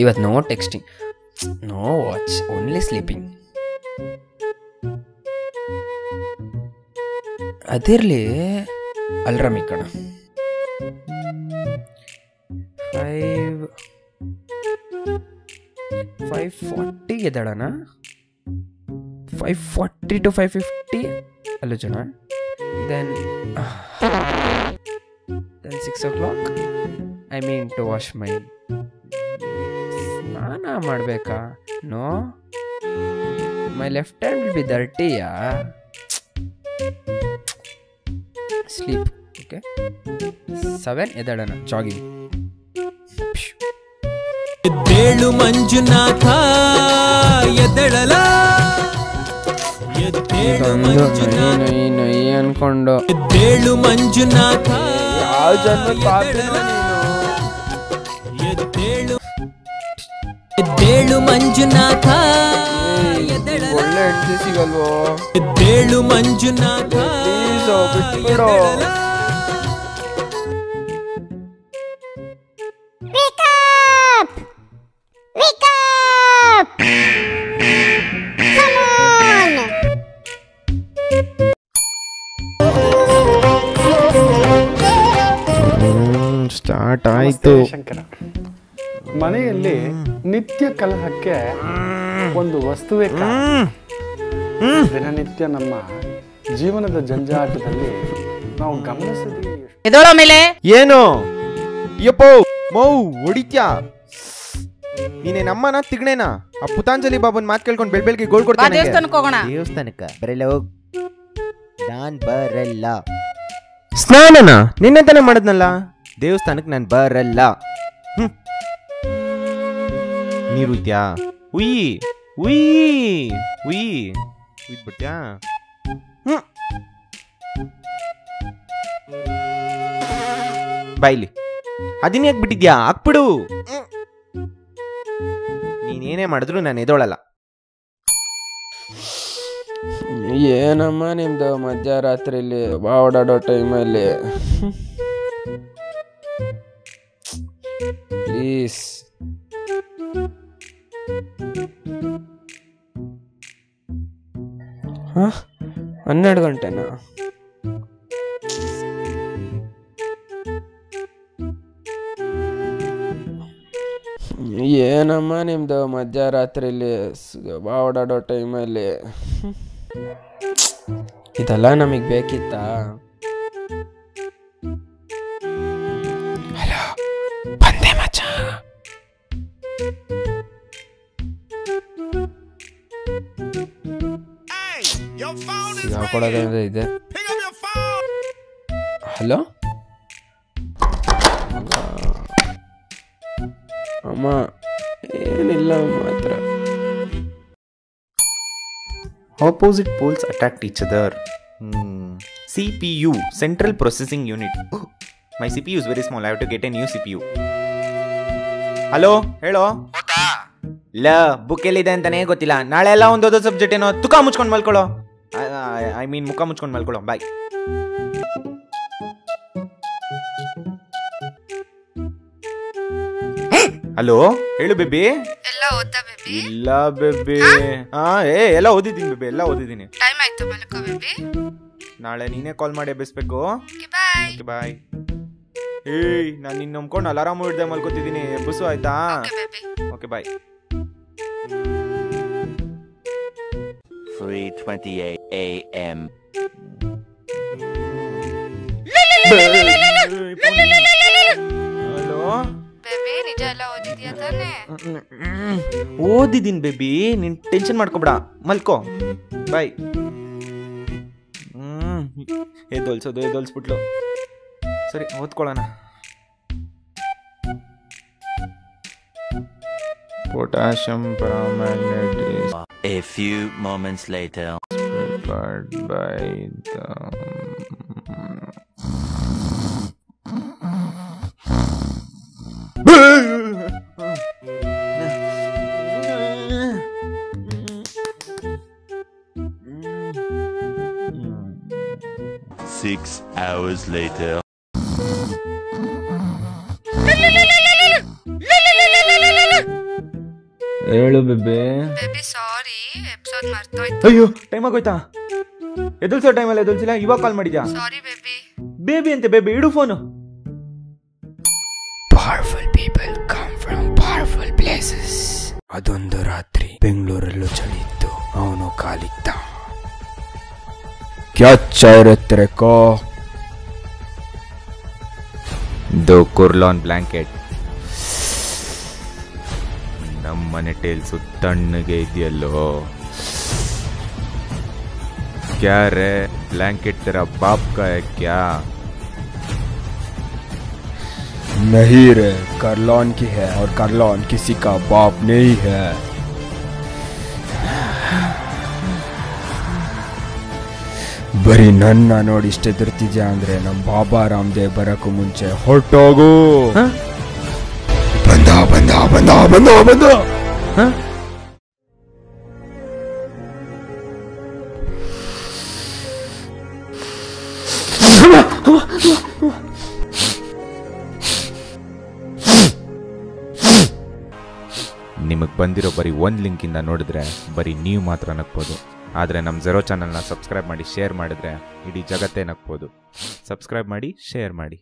ಇವತ್ತು no texting, no watch, only sleeping. ಅದಿರಲಿ, alarm ಈ ಕಡೆ 5:40 ಎದ್ದಾಳಣ. 5:40 to 5:50 ಅಲ್ಲೋ ಜನ. Then 6 o'clock I mean to wash my. ಸ್ನಾನ ಮಾಡಬೇಕಾ? No, my left hand will be ಡರ್ಟಿಯಾ. ಸ್ಲೀಪ್. ಓಕೆ, 7 ಎದ್ದಾಳಣ. ಜಾಗಿಂಗ್. ಎದ್ದೇಳು ಮಂಜುನಾಥ ಎದ್ದೇಳಲ, ನೊಯ್ ಅನ್ಕೊಂಡು ಎದ್ದೇಳು ಮಂಜುನಾಥ ಯಾವ ಜನ್ಮಕ್ಕೆ ಎದ್ದೇಳು ಮಂಜುನಾಥ ಒಳ್ಳೆ ಹೆಂಡತಿ ಸಿಗಲ್ವೋ? ಎದ್ದೇಳು ಮಂಜುನಾಥ ಬಿಟ್ಬಿಡು. ಸ್ಟಾರ್ಟ್ ಆಯ್ತು. ಶಂಕರ, ಮನೆಯಲ್ಲಿ ನಿತ್ಯ ಕಲಹಕ್ಕೆ ಒಂದು ವಸ್ತುವೇ ದಿನನಿತ್ಯ ನಮ್ಮ ಜೀವನದ ಜಂಜಾಟದಲ್ಲಿ ನಾವು ಗಮನಿಸಿದ ಮೇಲೆ ಏನು ಯಪ್ಪೋ ಮೌ ಹೊಡಿತ್ಯಾ? ನೀನೆ ನಮ್ಮನ ತಿಗ್ಣೇನಾ? ಆ ಪುತಾಂಜಲಿ ಬಾಬನ್ ಮಾತು ಕೇಳ್ಕೊಂಡು ಬೆಳಗ್ಗೆ ಗೋಳ್ ಕೊಡ್ತಾನೆ. ದೇವಸ್ಥಾನಕ್ಕೆ ಹೋಗೋಣ. ದೇವಸ್ಥಾನಕ್ಕ ಬರಲ್ಲ, ಹೋಗ್. ನಾನ್ ಬರಲ್ಲ. ಸ್ನಾನನ ನಿನ್ನೆಂತಾನೆ ಮಾಡದ್ನಲ್ಲ. ದೇವಸ್ಥಾನಕ್ಕೆ ನಾನು ಬರಲ್ಲ. ನೀರು ಇದ್ಯಾ? ಉಯ್ಯಿ ಉಯ್ಯಿ ಉಯ್ಯಿ ಉಯ್ದ್ಬಿಟ್ಯಾ? ಬಾಯ್ಲಿ ಅದನ್ನ ಯಾಕೆ ಬಿಟ್ಟಿದ್ಯಾ? ಹಾಕ್ಬಿಡು. ನೀನೇನೇ ಮಾಡಿದ್ರು ನಾನು ಎದೋಳಲ್ಲ. ಏನಮ್ಮ ನಿಮ್ದು ಮಧ್ಯರಾತ್ರಿಲಿ ಓಡಾಡೋ ಟೈಮಲ್ಲಿ? ಪ್ಲೀಸ್. ಹ 12 ಗಂಟೆನಾ? ಏನಮ್ಮ ನಿಮ್ದು ಮಧ್ಯರಾತ್ರಿಲಿ ಓಡಾಡೋ ಟೈಮಲ್ಲಿ? ಇದೆಲ್ಲ ನಮಗೆ ಬೇಕಿತ್ತಾ? ಹಲೋ, ಬಂದೆ ಮಚ್ಚ. ಸಿಗಾಕೊಡೋದೇ ಇದೆ. ಹಲೋ ಅಮ್ಮ, ಏನಿಲ್ಲ ಮಾತ್ರ. Opposite poles attract each other. CPU, Central Processing Unit. My CPU is very small. I have to get a new CPU. Hello, ಹೇಳೋ. ಇಲ್ಲ, ಬುಕ್ ಎಲ್ಲಿದೆ ಅಂತಾನೆ ಗೊತ್ತಿಲ್ಲ. ನಾಳೆ ಎಲ್ಲ ಒಂದೋದೋ ಸಬ್ಜೆಕ್ಟ್ ಏನೋ. ತುಕ ಮುಚ್ಕೊಂಡು ಮಲ್ಕೊಳ್ಳೋ. ಐ ಮೀನ್ ಮುಖ ಮುಚ್ಕೊಂಡು ಮಲ್ಕೊಳ್ಳೋ. ಬಾಯ್. ಹಲೋ, ಹೇಳು ಬೇಬಿ. ಎಲ್ಲ ಓದ್ತಾ ಬೇಬಿ? ಇಲ್ಲ ಬೇಬಿ. ಎಲ್ಲ ಓದಿದ್ದೀನಿ ಬೇಬಿ, ಎಲ್ಲ ಓದಿದ್ದೀನಿ. ಟೈಮ್ ಆಯ್ತು, ಮಲ್ಕೋ ಬೇಬಿ. ನಾಳೆ ನೀನೇ ಕಾಲ್ ಮಾಡಿ ಎಬ್ಬಿಸ್ಬೇಕು. ಬಾಯ್ ಬಾಯ್. ಏಯ್, ನಾನು ನಿನ್ನ ನಂಬ್ಕೊಂಡು ಅಲಾರಾಮ್ ಹಿಡ್ದೆ ಮಲ್ಕೋತಿದ್ದೀನಿ. ಎಬ್ಬಿಸು ಆಯ್ತಾ? Okay bye. 3:28 AM. Hello baby, ನಿಜ ಎಲ್ಲ ಓದಿದ್ಯಾ ತಾನೆ? ಓದಿದ್ದೀನಿ ಬೇಬಿ, ನೀನ್ ಟೆನ್ಷನ್ ಮಾಡ್ಕೊಬೇಡ. ಮಲ್ಕೋ. ಬಾಯ್. ಎದ್ದೊಲ್ಸ್ಬಿಟ್ಲು. ಸರಿ, ಓದ್ಕೊಳ್ಳೋಣ. Potassium permanganate is A few moments later. prepared by the 6 hours later. ಹೇಳು ಬೇಬಿ. Baby sorry, episode ಮರ್ತೋಯ್ತು. ಅಯ್ಯೋ ಟೈಮ್ ಆಗೋಯ್ತಾ? ಎದುಲ್ಸೋ ಟೈಮಲ್ಲಿ ಎದುಲ್ಸಿಲ್ಲ, ಇವಾಗ ಕಾಲ್ ಮಾಡಿದ್ಯಾ? Sorry baby. ಬೇಬಿ ಅಂತೆ ಬೇಬಿ, ಇಡು phone. Powerful people come from powerful places. ಅದೊಂದು ರಾತ್ರಿ ಬೆಂಗಳೂರಲ್ಲೂ ಚಳಿ ಇತ್ತು. ಅವನು ಕಾಲಿದ್ದ. ಕ್ಯಾ ಚಾಯ್ ತೆರೆ ಕೋ? ದೋ ಕುರ್ಲಾನ್ ಬ್ಲಾಂಕೆಟ್. ನಮ್ಮನೆ ಟೇಲ್ಸು ತಣ್ಣಗೆ ಇದೆಯಲ್ಲೋ. क्या रे ब्लैंकेट तेरा बाप का है क्या? नहीं रे, करलॉन की है और करलॉन किसी का बाप नहीं है. ಬರೀ ನನ್ನ ನೋಡಿ ಇಷ್ಟ ಎದುರ್ತಿದ್ಯಾ ಅಂದ್ರೆ ನಮ್ಮ ಬಾಬಾ ರಾಮದೇವ್ ಬರಕ್ಕೂ ಮುಂಚೆ ಹೊರಟೋಗು. ಬಂದ ಬಂದ ಬಂದ ಬಂದ ಬಂದ. ನಿಮಗೆ ಬಂದಿರೋ ಬರೀ ಒಂದು ಲಿಂಕಿಂದ ನೋಡಿದ್ರೆ ಬರೀ ನೀವು ಮಾತ್ರ ನಗ್ಬೋದು. ಆದರೆ ನಮ್ಮ ಝೆರೋ ಚಾನಲ್ನ ಸಬ್ಸ್ಕ್ರೈಬ್ ಮಾಡಿ ಶೇರ್ ಮಾಡಿದ್ರೆ ಇಡೀ ಜಗತ್ತೇ ನಗ್ಬೋದು. ಸಬ್ಸ್ಕ್ರೈಬ್ ಮಾಡಿ, ಶೇರ್ ಮಾಡಿ.